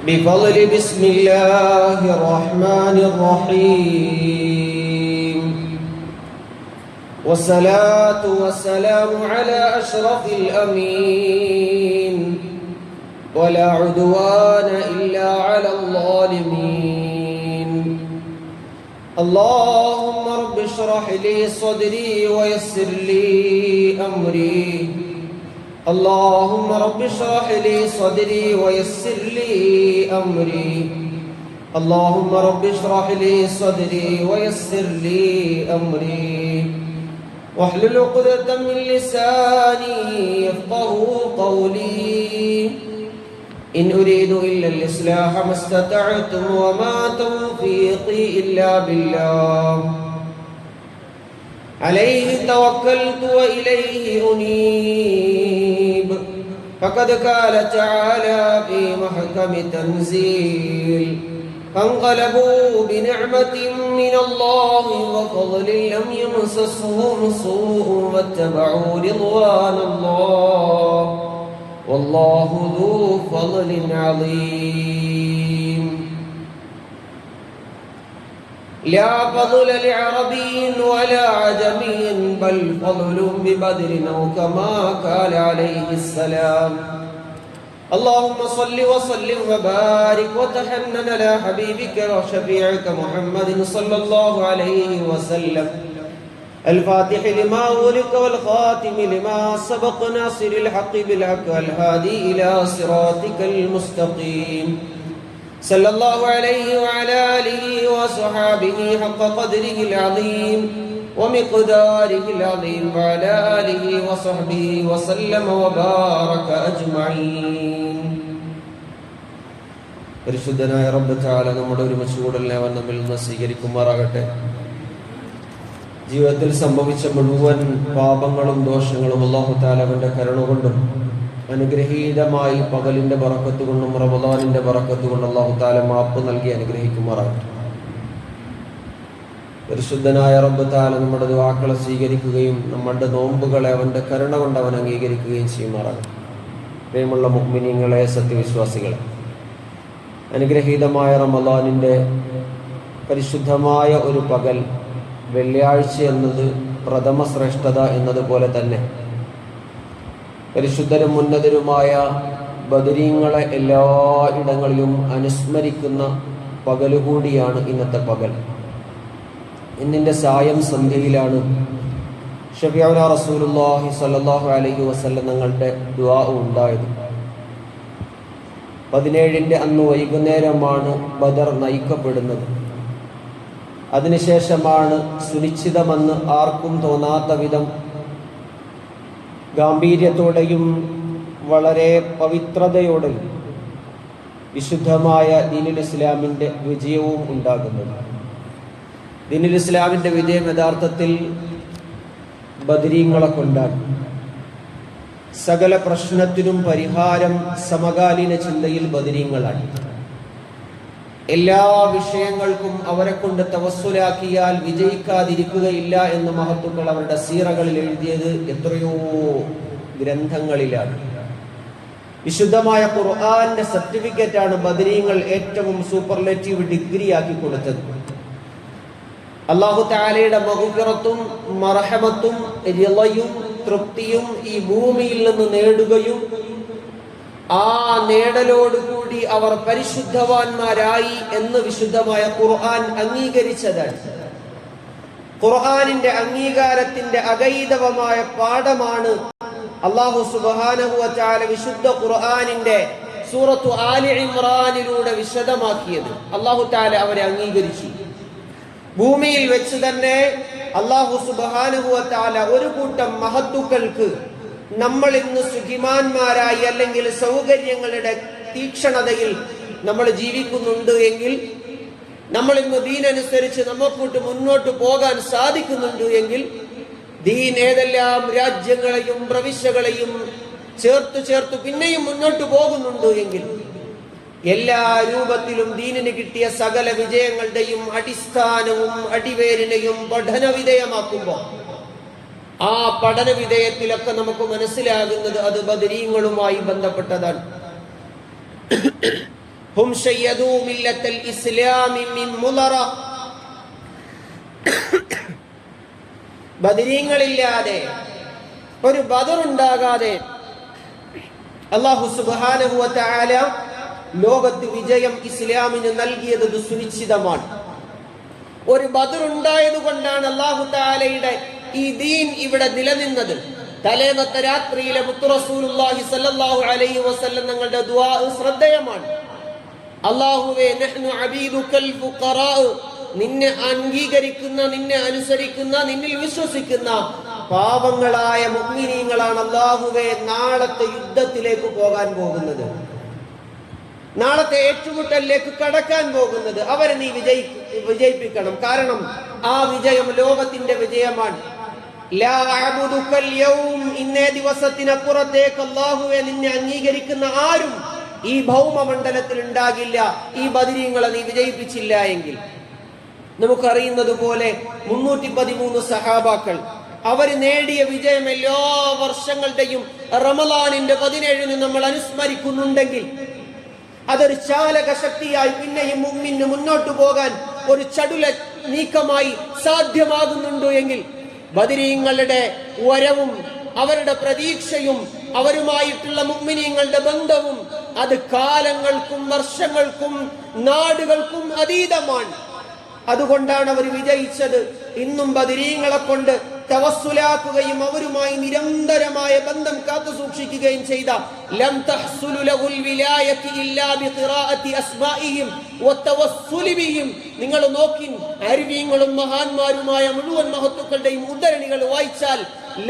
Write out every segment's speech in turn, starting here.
بفضل بسم الله الرحمن الرحيم والصلاة والسلام على أشرف الأمين ولا عدوان إلا على الظالمين اللهم رب اشرح لي صدري ويسر لي أمري اللهم رب اشرح لي صدري ويسر لي أمري اللهم رب اشرح لي صدري ويسر لي أمري واحلل عقدة من لساني يفقهوا قولي إن أريد إلا الإصلاح ما استطعت وما توفيقي إلا بالله عليه توكلت وإليه أنيب فقد قال تعالى في محكم تنزيل فانقلبوا بنعمة من الله وفضل لم يمسسهم سوء واتبعوا رضوان الله والله ذو فضل عظيم لا فضل لعربي ولا عجمي بل فضل ببدر أو كما قال عليه السلام اللهم صل وسلم وبارك وتحنن على حبيبك وشفيعك محمد صلى الله عليه وسلم الفاتح لما أغلق والخاتم لما سبق ناصر الحق بالحق والهادي إلى صراطك المستقيم صلى الله عليه وعلى آله وصحابه حق قدره العظيم ومقداره العظيم وعلى آله وصحبه وسلم وبارك أجمعين. പരിശുദ്ധനായ റബ്ബ് തആല നമ്മുടെ ഒരുമിച്ച് കൂടലിനെ അവൻ നമ്മിൽ നിന്ന് സ്വീകരിക്കുമാറാകട്ടെ. ജീവിതത്തിൽ സംഭവിച്ച മുഴുവൻ പാപങ്ങളും ദോഷങ്ങളും അല്ലാഹു തആല അവന്റെ കരുണ കൊണ്ടും അനുഗ്രഹീതമായി പകലിന്റെ ബറക്കത്ത് കൊണ്ടും റമദാനിന്റെ ബറക്കത്ത് കൊണ്ടും അല്ലാഹു തആല മാപ്പ് നൽകി അനുഗ്രഹിക്കുമാറാകട്ടെ. പരിശുദ്ധനായ റബ്ബ് തആല നമ്മുടെ ദുആകളെ സ്വീകരിക്കുകയും നമ്മുടെ നോമ്പുകളെ അവന്റെ കരുണ കൊണ്ട് അവൻ അംഗീകരിക്കുകയും ചെയ്യുമാറാകട്ടെ. പ്രിയമുള്ള മുഅ്മിനീങ്ങളെ, സത്യവിശ്വാസികളെ, അനുഗ്രഹീതമായ റമദാനിന്റെ പരിശുദ്ധമായ ഒരു പകൽ വെള്ളിയാഴ്ച എന്നത് പ്രഥമ ശ്രേഷ്ഠത എന്നതുപോലെ തന്നെ പരിശുദ്ധരും ഉന്നതരുമായ ബദരീങ്ങളെ എല്ലാ ഇടങ്ങളിലും അനുസ്മരിക്കുന്ന പകലുകൂടിയാണ് ഇന്നത്തെ പകൽ. ഇന്നിൻ്റെ സായം സന്ധ്യയിലാണ് ഷഫീഉനാ റസൂലുള്ളാഹി സ്വല്ലല്ലാഹു അലൈഹി വസല്ലം തങ്ങളുടെ ദുആ ഉണ്ടായത്. 17 അന്ന് വൈകുന്നേരമാണ് ബദർ നയിക്കപ്പെടുന്നത്. അതിനുശേഷമാണ് സുനിശ്ചിതമെന്ന് ആർക്കും തോന്നാത്ത വിധം ഗാംഭീര്യത്തോടെയും വളരെ പവിത്രതയോടെയും വിശുദ്ധമായ ദീനുൽ ഇസ്ലാമിൻ്റെ വിജയവും ഉണ്ടാകുന്നത്. ദീനുൽ ഇസ്ലാമിൻ്റെ വിജയം യഥാർത്ഥത്തിൽ ബദരീങ്ങളെ കൊണ്ടാണ്. സകല പ്രശ്നത്തിനും പരിഹാരം സമകാലീന ചിന്തയിൽ ബദരീങ്ങളാണ്. എല്ലാ വിഷയങ്ങൾക്കും അവരെ കൊണ്ട് തവസ്സുലാക്കിയാൽ വിജയിക്കാതിരിക്കുകയില്ല എന്ന് മഹത്തുക്കൾ അവരുടെ സീറകളിൽ എഴുതിയത് എത്രയോ ഗ്രന്ഥങ്ങളിലാണ്. വിശുദ്ധമായ ഖുർആന്റെ സർട്ടിഫിക്കറ്റാണ് ബദരീങ്ങൾ ഏറ്റവും സൂപ്പർലേറ്റീവ് ഡിഗ്രി ആക്കി കൊടുത്തത്. അല്ലാഹു തആലയുടെ മഗ്ഫിറത്തും മർഹമത്തും റിളയും തൃപ്തിയും ഈ ഭൂമിയിൽ നിന്ന് നേടുകയും ആ നേടലോടുകൂടി അവർ പരിശുദ്ധവാന്മാരായി എന്ന് വിശുദ്ധമായ ഖുർആൻ അംഗീകരിച്ചതാണ്. ഖുർആനിന്റെ അംഗീകാരത്തിന്റെ അഗൈതവമായ പാഠമാണ് അല്ലാഹു സുബ്ഹാനഹു വ തആല വിശുദ്ധ ഖുർആനിന്റെ സൂറത്തു ആലി ഇംറാനിലൂടെ വിശദമാക്കിയത്. അല്ലാഹു തആല അവരെ അംഗീകരിച്ചു. ഭൂമിയിൽ വെച്ച് തന്നെ അല്ലാഹു സുബ്ഹാനഹു വ തആല ഒരു കൂട്ടം മഹത്തുക്കൾക്ക് നമ്മൾ ഇന്ന് സുഖിമാന്മാരായി അല്ലെങ്കിൽ സൗകര്യങ്ങളുടെ തീക്ഷണതയിൽ നമ്മൾ ജീവിക്കുന്നുണ്ട് എങ്കിൽ, നമ്മൾ ഇന്ന് ദീനനുസരിച്ച് നമുക്കൂട്ട് മുന്നോട്ട് പോകാൻ സാധിക്കുന്നുണ്ട് എങ്കിൽ, ദീൻ ഏതെല്ലാം രാജ്യങ്ങളെയും പ്രവിശ്യകളെയും ചേർത്ത് പിന്നെയും മുന്നോട്ട് പോകുന്നുണ്ട് എങ്കിൽ, എല്ലാ രൂപത്തിലും ദീനിന് കിട്ടിയ സകല വിജയങ്ങളുടെയും അടിസ്ഥാനവും അടിവേരിനെയും പഠന വിധേയമാക്കുമ്പോൾ ആ പഠന വിധേയത്തിലൊക്കെ നമുക്ക് മനസ്സിലാകുന്നത് അത് ബദരീങ്ങളുമായി ബന്ധപ്പെട്ടതാണ്. ഹും ശയ്യദൂ മില്ലത്തൽ ഇസ്ലാമി മിൻ മുളറ. ബദരീങ്ങളില്ലാതെ, ഒരു ബദർ ഉണ്ടാകാതെ അല്ലാഹു സുബ്ഹാനഹു വ തആല ലോകത്ത് വിജയം ഇസ്ലാമിന് നൽകിയത് സുനിശ്ചിതമാണ്. ഒരു ബദർ ഉണ്ടായത് കൊണ്ടാണ് അല്ലാഹു തആലയുടെ ഈ ദീൻ ഇവിടെ നിലനിന്നത്. തലേന്നത്തെ രാത്രിയിലെ മുത്തു റസൂലുള്ളാഹി സ്വല്ലല്ലാഹു അലൈഹി വസല്ലം തങ്ങളുടെ ദുആ ശ്രദ്ധേയമാണ്. അല്ലാഹുവേ നഹ്നു അബീദുകൽ ഫുഖറാ, നിന്നെ അംഗീകരിക്കുന്ന, നിന്നെ അനുസരിക്കുന്ന, നിന്നിൽ വിശ്വസിക്കുന്ന പാവങ്ങളായ മുഅ്മിനീങ്ങളാണ് അല്ലാഹുവേ നാളത്തെ യുദ്ധത്തിലേക്ക് പോകാൻ പോകുന്നത്, നാളത്തെ ഏറ്റുമുട്ടലിലേക്ക് കടക്കാൻ പോകുന്നത്. അവരെ നീ വിജയിപ്പിക്കണം. കാരണം ആ വിജയം ലോകത്തിന്റെ വിജയമാണ്. ലാ അഅബുദുകൽ യൗം, ഇന്നേ ദിവസത്തിനപ്പുറത്തേക്ക് അല്ലാഹുവേ നിന്നെ അംഗീകരിക്കുന്ന ആരും ഈ ഭൗമമണ്ഡലത്തിൽ ഉണ്ടാകില്ല, ഈ ബദരീങ്ങളെ നീ വിജയിപ്പിച്ചില്ല എങ്കിൽ. നമുക്കറിയുന്നത് പോലെ 313 സഹാബാക്കൾ അവര് നേടിയ വിജയം എല്ലാ വർഷങ്ങളുടെയും റമളാനിന്റെ 17 നമ്മൾ അനുസ്മരിക്കുന്നുണ്ടെങ്കിൽ അതൊരു ചാലക ശക്തിയായി പിന്നെയും മുഅ്മിന് മുന്നോട്ടു പോകാൻ ഒരു ചടുല നീക്കമായി സാധ്യമാകുന്നുണ്ടോ എങ്കിൽ ബദരീങ്ങളുടെ വരവും അവരുടെ പ്രതീക്ഷയും അവരുമായിട്ടുള്ള മുഅ്മിനീങ്ങളുടെ ബന്ധവും അത് കാലങ്ങൾക്കും വർഷങ്ങൾക്കും നാടുകൾക്കും അതീതമാണ്. അതുകൊണ്ടാണ് അവർ വിജയിച്ചത്. ഇന്നും ബദരീങ്ങളെ കൊണ്ട് തവസ്സുലാക്കുകയും അവരുമായി നിരന്തരമായ ബന്ധം കാത്തു സൂക്ഷിക്കുകയും ചെയ്ത ലം തഹ്സുലു ലഹുൽ വിലായത്തി ഇല്ലാ ബിഖിറാഅത്തി അസ്മാഇഹിം വതവസ്സുലി ബിഹിം. നിങ്ങൾ നോക്കിൻ, അരിവീങ്ങളും മഹാന്മാരുമായ മുഴുവൻ മഹത്തുക്കളുടെയും ഉദ്ധരണികൾ വായിച്ചാൽ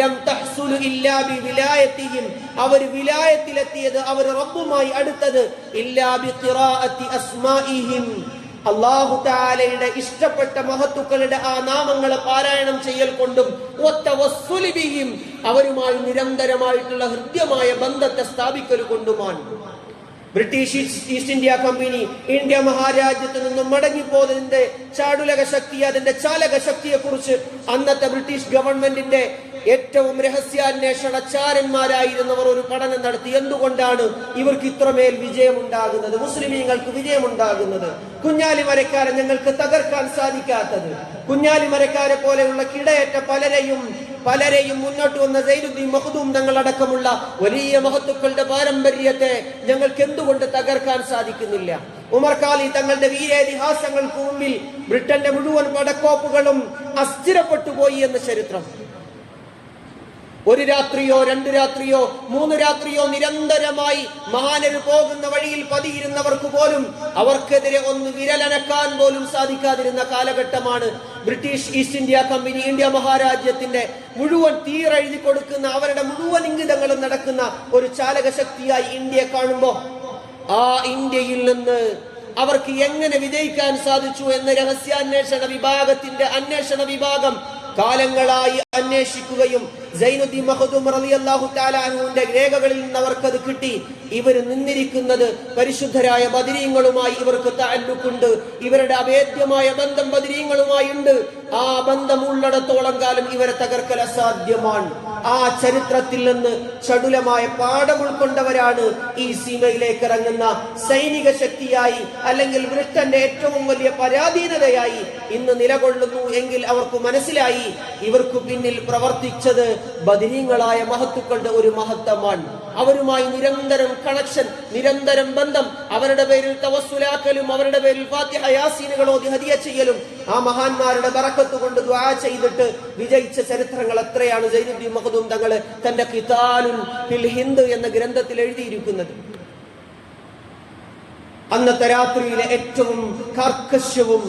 ലം തഹ്സുലു ഇല്ലാ ബിവിലായത്തിഹിം, അവർ വിലായത്തിലെത്തിയത്, അവർ റബ്ബുമായി അടുത്തത് ഇല്ലാ ബിഖിറാഅത്തി അസ്മാഇഹിം, അല്ലാഹു തആലയുടെ ഇഷ്ടപ്പെട്ട മഹത്തുക്കളുടെ ആ നാമങ്ങളെ പാരായണം ചെയ്യൽ കൊണ്ടും വതവസ്സുലി ബിഹിം, അവരുമായി നിരന്തരമായിട്ടുള്ള ഹൃദ്യമായ ബന്ധത്തെ സ്ഥാപിക്കൽ കൊണ്ടുമാണ്. British east India company India മഹാരാജ്യത്ത് നിന്നും മടങ്ങിപ്പോയതിന്റെ ചാടുലക ശക്തി, അതിന്റെ ചാലക ശക്തിയെ കുറിച്ച് അന്നത്തെ ബ്രിട്ടീഷ് ഗവൺമെന്റിന്റെ ഏറ്റവും രഹസ്യാന്വേഷണചാരന്മാരായിരുന്നവർ ഒരു പഠനം നടത്തി. എന്തുകൊണ്ടാണ് ഇവർക്ക് ഇത്രമേൽ വിജയമുണ്ടാകുന്നത്, മുസ്ലിമീങ്ങൾക്ക് വിജയമുണ്ടാകുന്നത്, കുഞ്ഞാലിമരക്കാരെ ഞങ്ങൾക്ക് തകർക്കാൻ സാധിക്കാത്തത്? കുഞ്ഞാലിമരക്കാരെ പോലെയുള്ള കിടയേറ്റ പലരെയും മുന്നോട്ട് വന്ന സൈനുദ്ദീൻ മഖ്ദൂം തങ്ങളടക്കമുള്ള വലിയ മഹത്തുക്കളുടെ പാരമ്പര്യത്തെ ഞങ്ങൾക്ക് എന്തുകൊണ്ട് തകർക്കാൻ സാധിക്കുന്നില്ല? ഉമർ ഖാലി തങ്ങളുടെ വീരേതിഹാസങ്ങൾക്ക് മുമ്പിൽ ബ്രിട്ടന്റെ മുഴുവൻ പടക്കോപ്പുകളും അസ്ഥിരപ്പെട്ടു പോയി എന്ന ചരിത്രം. ഒരു രാത്രിയോ 2 രാത്രിയോ 3 രാത്രിയോ നിരന്തരമായി മഹാനര് പോകുന്ന വഴിയിൽ പതിയിരുന്നവർക്ക് പോലും അവർക്കെതിരെ ഒന്ന് വിരലനക്കാൻ പോലും സാധിക്കാതിരുന്ന കാലഘട്ടമാണ്. British east India company India മഹാരാജ്യത്തിന്റെ മുഴുവൻ തീരെഴുതി കൊടുക്കുന്ന, അവരുടെ മുഴുവൻ ഇംഗിതങ്ങളും നടക്കുന്ന ഒരു ചാലക ശക്തിയായി ഇന്ത്യയെ കാണുമ്പോൾ ആ ഇന്ത്യയിൽ നിന്ന് അവർക്ക് എങ്ങനെ വിജയിക്കാൻ സാധിച്ചു എന്ന് രഹസ്യാന്വേഷണ വിഭാഗത്തിന്റെ അന്വേഷണ വിഭാഗം കാലങ്ങളായി അന്വേഷിക്കുകയും സൈനുദ്ദീൻ മഖ്ദൂം റളിയല്ലാഹു തആല അൻഹുവിന്റെ രേഖകളിൽ നിന്ന് അവർക്കത് കിട്ടി. ഇവർ നിന്നിരിക്കുന്നത് പരിശുദ്ധരായ ബദരീങ്ങളുമായി ഇവർക്ക് തഅല്ലുഖുണ്ട്, ഇവരുടെ അഭേദ്യമായ ബന്ധം ബദരീങ്ങളുമായി ഉണ്ട്. ആ ബന്ധം ഉള്ളിടത്തോളം കാലം ഇവരെ തകർക്കൽ അസാധ്യമാണ്. ആ ചരിത്രത്തിൽ നിന്ന് ചടുലമായ പാഠം ഉൾക്കൊണ്ടവരാണ് ഈ സീമയിലേക്ക് ഇറങ്ങുന്ന സൈനിക ശക്തിയായി, അല്ലെങ്കിൽ ബ്രിട്ടന്റെ ഏറ്റവും വലിയ പരാധീനതയായി ഇന്ന് നിലകൊള്ളുന്നു എങ്കിൽ അവർക്ക് മനസ്സിലായി ഇവർക്ക് പിന്നിൽ പ്രവർത്തിച്ചത് ബദരീങ്ങളായ മഹത്തുക്കളുടെ ഒരു മഹത്വമാണ്. അവരുമായി നിരന്തരം കണക്ഷൻ, നിരന്തരം ബന്ധം, അവരുടെ പേരിൽ തവസ്സുലാക്കലും അവരുടെ പേരിൽ ഫാത്തിഹ യാസീനുകൾ ഓതി ഹദിയ ചെയ്യലും ആ മഹാന്മാരുടെ ബറക്കത്ത് കൊണ്ട് ദുആ ചെയ്തിട്ട് വിജയിച്ച ചരിത്രങ്ങൾ എത്രയാണ് സൈനുദ്ദീൻ മഖ്ദൂം തങ്ങൾ തന്റെ ഖിതാലുൽ ഫിൽ ഹിന്ദ് എന്ന ഗ്രന്ഥത്തിൽ എഴുതിയിരിക്കുന്നത്. അന്നത്തെ രാത്രിയിലെ ഏറ്റവും കർക്കശവും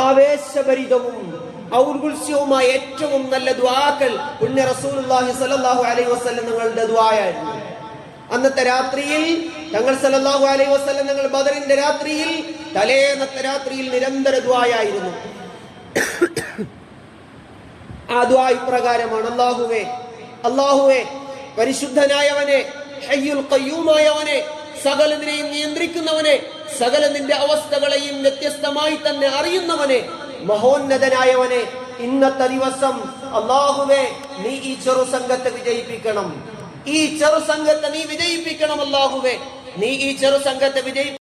ആവേശഭരിതവും ഔർഗുൽസ്യവുമായ ഏറ്റവും നല്ല ദുആകൾ പുണ്യ റസൂലുള്ളാഹി സ്വല്ലല്ലാഹു അലൈഹി വസല്ലം തങ്ങളുടെ ദുആയായിരുന്നു. അന്നത്തെ രാത്രിയിൽ തങ്ങൾ സല്ലല്ലാഹു അലൈഹി വസല്ലം തങ്ങൾ ബദറിന്റെ രാത്രിയിൽ, തലേന്നത്തെ രാത്രിയിൽ നിരന്തര ദുആയായിരുന്നു. ആ ദുആ ഇപ്രകാരമാണ്: അല്ലാഹുവേ പരിശുദ്ധനായവനെ, ഹയ്യുൽ ഖയ്യൂമായവനെ, സകലതിനെയും നിയന്ത്രിക്കുന്നവനെ, സകല നിന്റെ അവസ്ഥകളെയും വ്യത്യസ്തമായി തന്നെ അറിയുന്നവനെ, മഹോന്നതനായവനെ, ഇന്നത്തെ ദിവസം അല്ലാഹുവേ നീ ഈ ചെറു സംഘത്തെ വിജയിപ്പിക്കണം, ഈ ചെറു സംഘത്തെ നീ വിജയിപ്പിക്കണം. അല്ലാഹുവേ നീ ഈ ചെറു സംഘത്തെ